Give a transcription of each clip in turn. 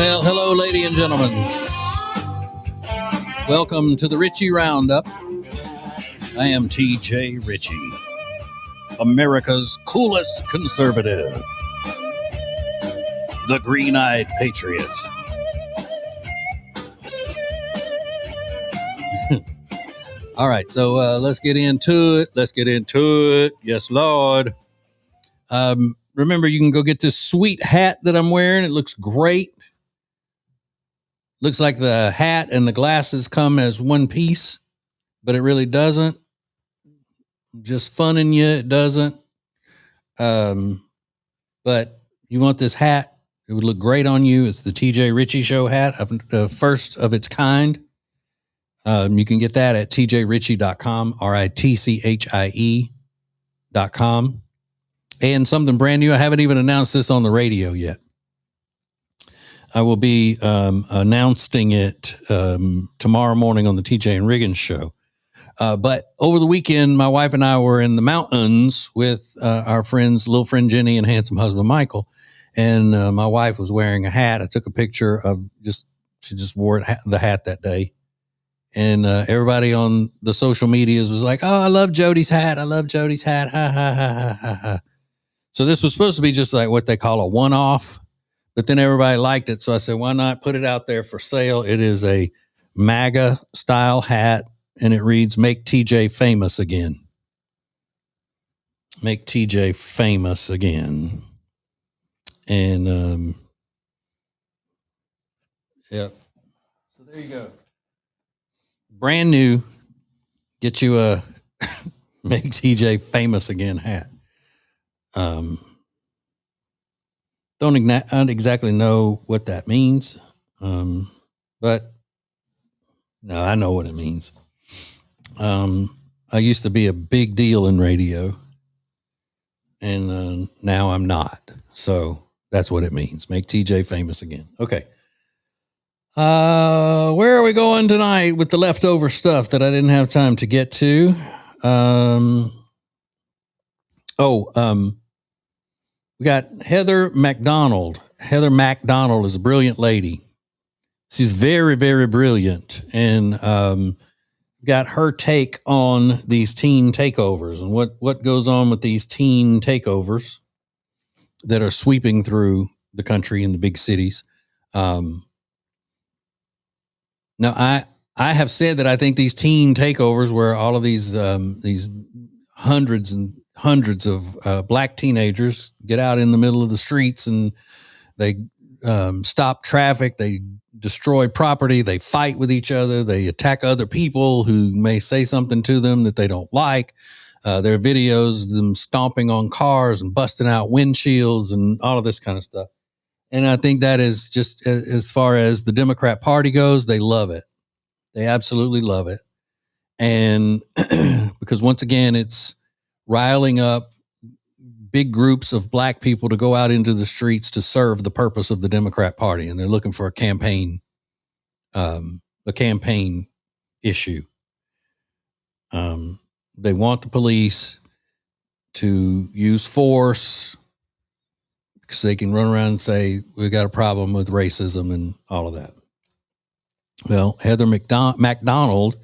Well, hello, ladies and gentlemen. Welcome to the Ritchie Roundup. I am TJ Ritchie, America's coolest conservative, the green-eyed patriot. All right, so let's get into it. Yes, Lord. Remember, you can go get this sweet hat that I'm wearing. It looks great. Looks like the hat and the glasses come as one piece, but it really doesn't. Just funning you, it doesn't. But you want this hat, it would look great on you. It's the TJ Ritchie Show hat, first of its kind. You can get that at tjritchie.com, RITCHIE.com. And something brand new. I haven't even announced this on the radio yet. I will be announcing it tomorrow morning on the TJ and Riggins show. But over the weekend, my wife and I were in the mountains with our friends, little friend Jenny and handsome husband Michael. And my wife was wearing a hat. I took a picture of she just wore the hat that day. And everybody on the social medias was like, "Oh, I love Jody's hat. I love Jody's hat. Ha, ha, ha, ha, ha, ha." So this was supposed to be just like what they call a one-off. But then everybody liked it. So I said, why not put it out there for sale? It is a MAGA style hat. And it reads, "Make TJ famous again." Make TJ famous again. And, yeah. So there you go. Brand new. Get you a Make TJ famous again hat. Don't exactly know what that means. But no, I know what it means. I used to be a big deal in radio, and now I'm not. So that's what it means. Make TJ famous again. Okay. Where are we going tonight with the leftover stuff that I didn't have time to get to? We got Heather McDonald. Heather McDonald is a brilliant lady. She's very, very brilliant. And got her take on these teen takeovers and what goes on with these teen takeovers that are sweeping through the country in the big cities. Now, I have said that I think these teen takeovers where all of these hundreds and hundreds of black teenagers get out in the middle of the streets and they stop traffic, they destroy property, they fight with each other, they attack other people who may say something to them that they don't like. There are videos of them stomping on cars and busting out windshields and all of this kind of stuff. And I think that is just as far as the Democrat Party goes, they love it. They absolutely love it. And because once again, it's riling up big groups of black people to go out into the streets to serve the purpose of the Democrat Party. And they're looking for a campaign issue. They want the police to use force because they can run around and say, we got a problem with racism and all of that. Well, Heather McDonald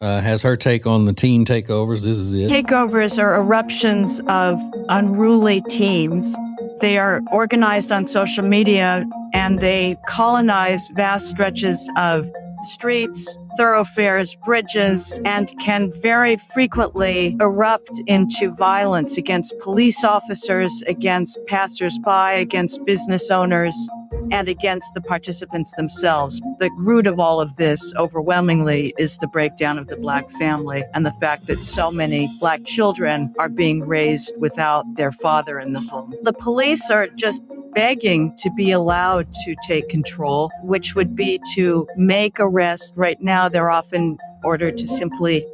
has her take on the teen takeovers. This is it. Takeovers are eruptions of unruly teens. They are organized on social media and they colonize vast stretches of streets, thoroughfares, bridges, and can very frequently erupt into violence against police officers, against passersby, against business owners, and against the participants themselves. The root of all of this, overwhelmingly, is the breakdown of the black family and the fact that so many black children are being raised without their father in the home. The police are just begging to be allowed to take control, which would be to make arrests. Right now, they're often ordered to simply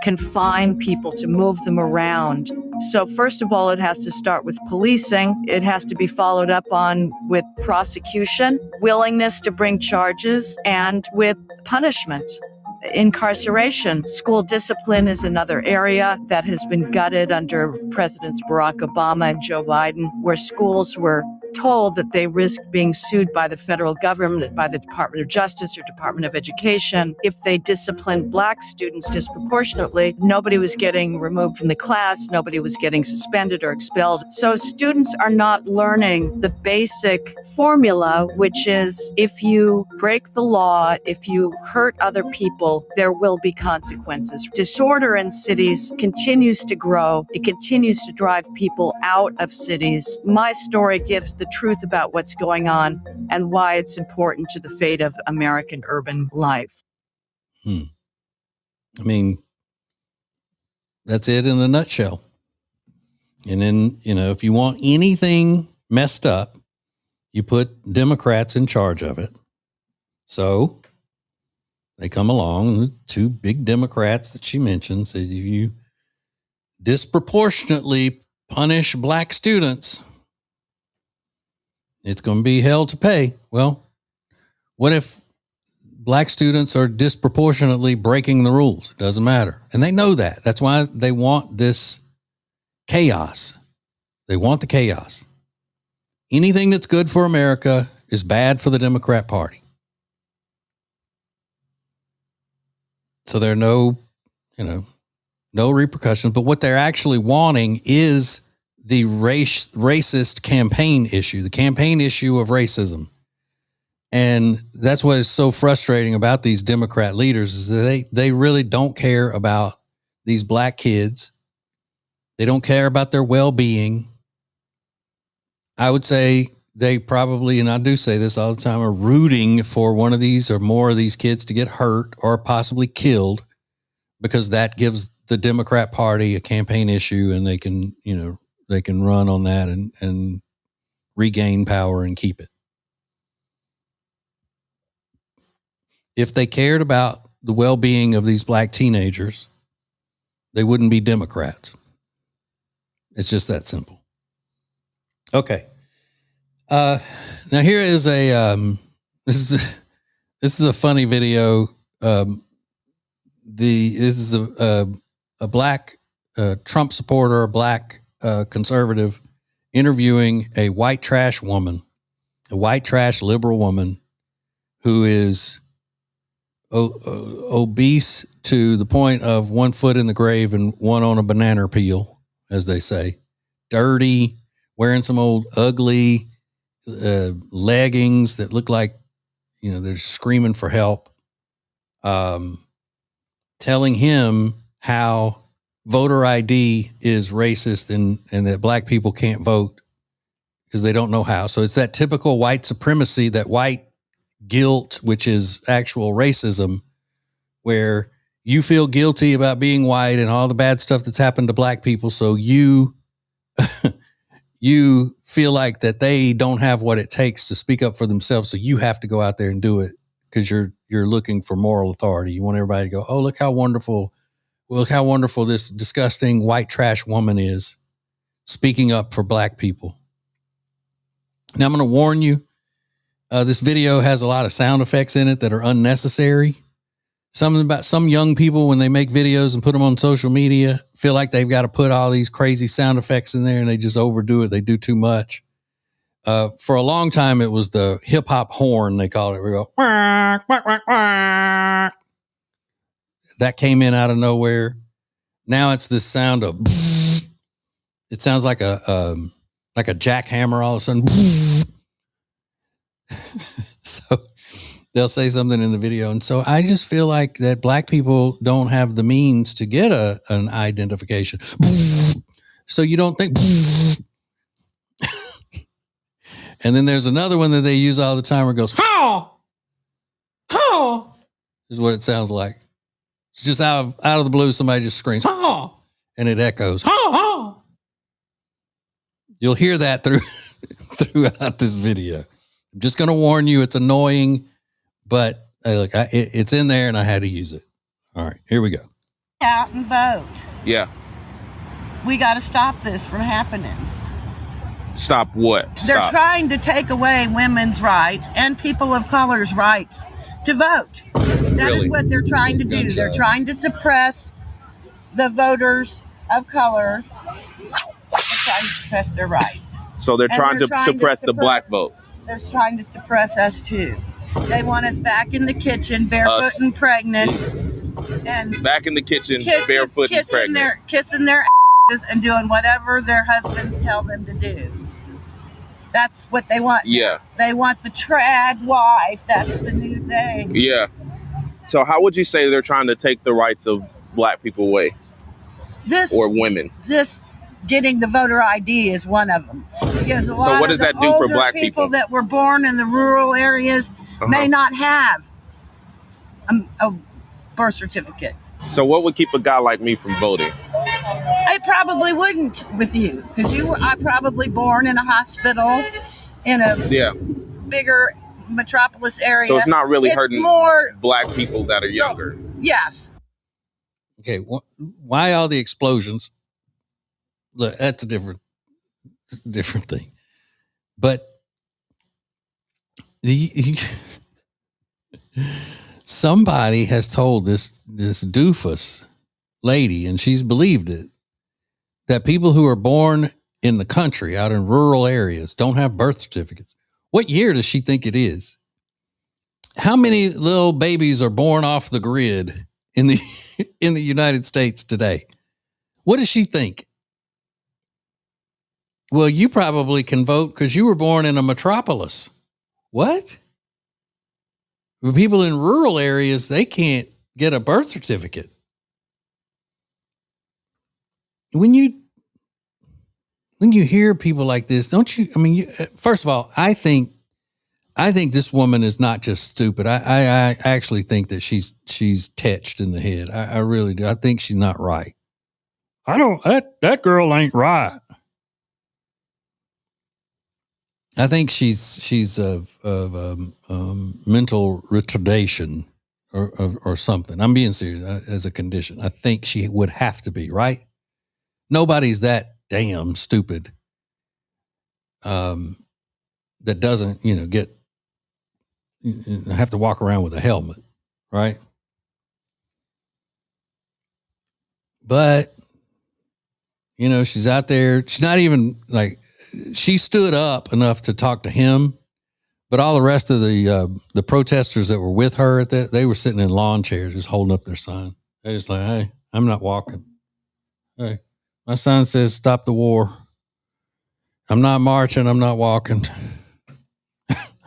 confine people, to move them around. So first of all, it has to start with policing. It has to be followed up on with prosecution, willingness to bring charges, and with punishment. Incarceration. School discipline is another area that has been gutted under Presidents Barack Obama and Joe Biden, where schools were told that they risked being sued by the federal government, by the Department of Justice or Department of Education. If they disciplined Black students disproportionately, nobody was getting removed from the class, nobody was getting suspended or expelled. So students are not learning the basic formula, which is if you break the law, if you hurt other people, there will be consequences. Disorder in cities continues to grow. It continues to drive people out of cities. My story gives the truth about what's going on and why it's important to the fate of American urban life. I mean, that's it in a nutshell. And then, if you want anything messed up, you put Democrats in charge of it. So they come along, the two big Democrats that she mentioned, said if you disproportionately punish Black students, it's going to be hell to pay. Well, what if Black students are disproportionately breaking the rules? It doesn't matter. And they know that. That's why they want this chaos. They want the chaos. Anything that's good for America is bad for the Democrat Party. So there are no repercussions. But what they're actually wanting is the racist campaign issue, the campaign issue of racism. And that's what is so frustrating about these Democrat leaders is that they really don't care about these Black kids. They don't care about their well-being. I would say they probably, and I do say this all the time, are rooting for one of these or more of these kids to get hurt or possibly killed because that gives the Democrat Party a campaign issue and they can run on that and regain power and keep it. If they cared about the well-being of these Black teenagers, they wouldn't be Democrats. It's just that simple. Okay. Now here is this is a funny video. This is a Black Trump supporter, a Black conservative interviewing a white trash woman, a white trash liberal woman who is obese to the point of 1 foot in the grave and one on a banana peel, as they say, dirty, wearing some old ugly leggings that look like, they're screaming for help, telling him how voter ID is racist and that Black people can't vote because they don't know how. So it's that typical white supremacy, that white guilt, which is actual racism, where you feel guilty about being white and all the bad stuff that's happened to Black people. So you feel like that they don't have what it takes to speak up for themselves. So you have to go out there and do it because you're looking for moral authority. You want everybody to go, oh, look how wonderful this disgusting white trash woman is speaking up for Black people. Now I'm going to warn you, this video has a lot of sound effects in it that are unnecessary. Something about some young people, when they make videos and put them on social media, feel like they've got to put all these crazy sound effects in there and they just overdo it. They do too much. For a long time, it was the hip hop horn, they call it. We go, wah, wah, wah, wah. That came in out of nowhere. Now it's this sound of, it sounds like a jackhammer all of a sudden. So they'll say something in the video. And so I just feel like that Black people don't have the means to get an identification. So you don't think. And then there's another one that they use all the time where it goes, how is what it sounds like. It's just out of the blue. Somebody just screams, how, and it echoes, how. You'll hear that throughout this video. I'm just going to warn you, it's annoying, but it's in there and I had to use it. All right, here we go. Out and vote. Yeah. We got to stop this from happening. Stop what? They're trying to take away women's rights and people of color's rights to vote. That is what they're trying to do. They're trying to suppress the voters of color. They're trying to suppress their rights. So they're And trying they're to suppress the black vote. They're trying to suppress us too. They want us back in the kitchen, barefoot and pregnant, and back in the kitchen, barefoot and pregnant, kissing their asses and doing whatever their husbands tell them to do. That's what they want. Yeah. They want the trad wife. That's the new thing. Yeah. So how would you say they're trying to take the rights of black people away? Or women? Getting the voter ID is one of them. Because a lot what does of the that do for black people that were born in the rural areas may not have a birth certificate. So what would keep a guy like me from voting? It probably wouldn't with you, because I probably born in a hospital in a bigger metropolis area. So it's not really hurting black people that are younger. Yes. Okay. Why all the explosions? Look, that's a different thing. But somebody has told this doofus lady, and she's believed it, that people who are born in the country, out in rural areas, don't have birth certificates. What year does she think it is? How many little babies are born off the grid in the in the United States today? What does she think? Well, you probably can vote because you were born in a metropolis. What? For people in rural areas, they can't get a birth certificate. When you hear people like this, don't you? I mean, first of all, I think this woman is not just stupid. I actually think that she's tetched in the head. I really do. I think she's not right. That girl ain't right. I think she's of mental retardation or something. I'm being serious, as a condition. I think she would have to be, right? Nobody's that damn stupid that doesn't, have to walk around with a helmet, right? But, she's out there. She's not even she stood up enough to talk to him, but all the rest of the protesters that were with her they were sitting in lawn chairs, just holding up their sign. They're just like, hey, I'm not walking. Hey, my sign says stop the war. I'm not marching. I'm not walking.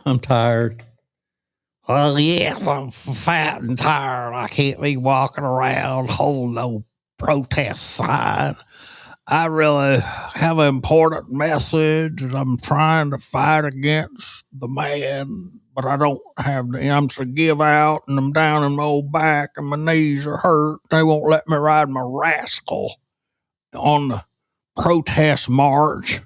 I'm tired. Well, yes, I'm fat and tired. I can't be walking around holding no protest sign. I really have an important message, and I'm trying to fight against the man, but I don't have the amps to give out, and I'm down in my old back, and my knees are hurt. They won't let me ride my rascal on the protest march.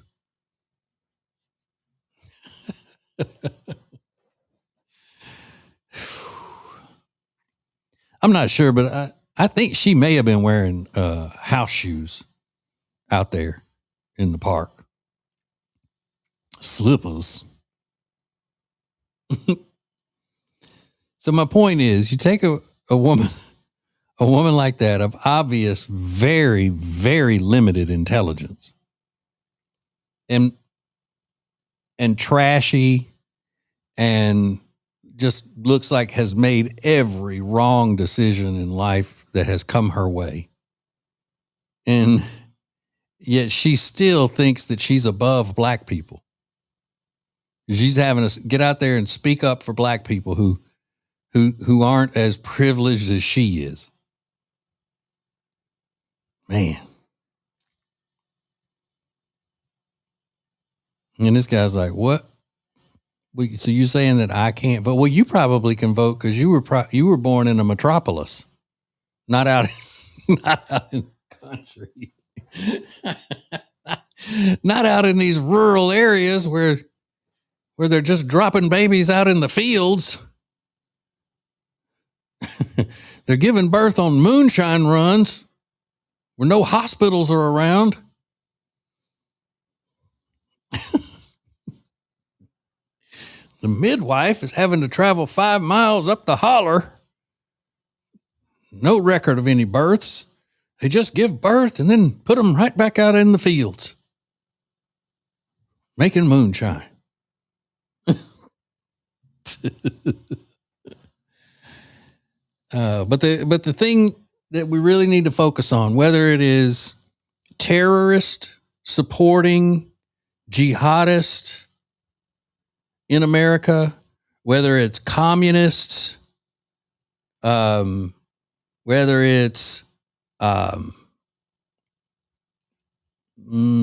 I'm not sure, but I think she may have been wearing house shoes out there in the park. Slippers. So my point is, you take a woman like that of obvious, very, very limited intelligence and trashy and just looks like has made every wrong decision in life that has come her way. And yet she still thinks that she's above black people. She's having us get out there and speak up for black people who aren't as privileged as she is. Man. And this guy's like, what? So you're saying that I can't vote? Well, you probably can vote because you were born in a metropolis, not out in the country, not out in these rural areas where they're just dropping babies out in the fields. They're giving birth on moonshine runs where no hospitals are around. The midwife is having to travel 5 miles up the holler. No record of any births. They just give birth and then put them right back out in the fields. making moonshine. But the thing that we really need to focus on, whether it is terrorist supporting jihadists in America, whether it's communists, whether it's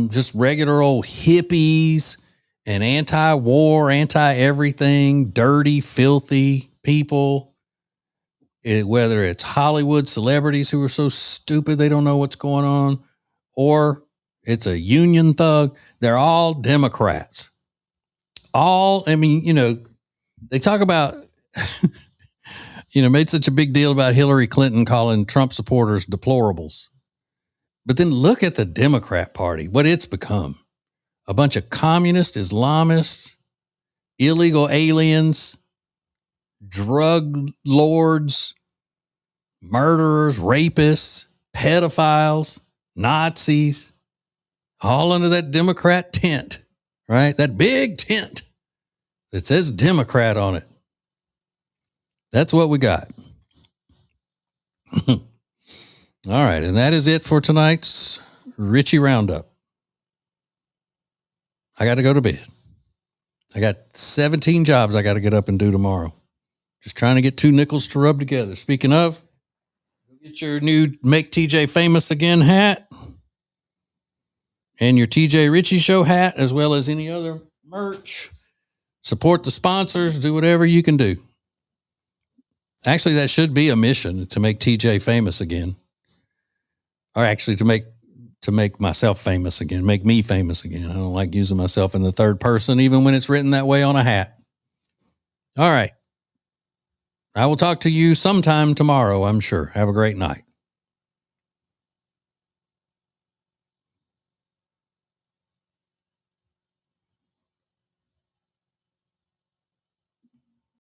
just regular old hippies and anti-war, anti-everything, dirty, filthy people, whether it's Hollywood celebrities who are so stupid they don't know what's going on, or it's a union thug, they're all Democrats. They talk about, made such a big deal about Hillary Clinton calling Trump supporters deplorables. But then look at the Democrat Party, what it's become. A bunch of communists, Islamists, illegal aliens, drug lords, murderers, rapists, pedophiles, Nazis, all under that Democrat tent, right? That big tent that says Democrat on it. That's what we got. All right, and that is it for tonight's Ritchie Roundup. I got to go to bed. I got 17 jobs I got to get up and do tomorrow. Just trying to get two nickels to rub together. Speaking of, get your new Make TJ Famous Again hat and your TJ Ritchie Show hat, as well as any other merch. Support the sponsors. Do whatever you can do. Actually, that should be a mission, to make TJ famous again. Or actually to make myself famous again, make me famous again. I don't like using myself in the third person, even when it's written that way on a hat. All right. I will talk to you sometime tomorrow, I'm sure. Have a great night.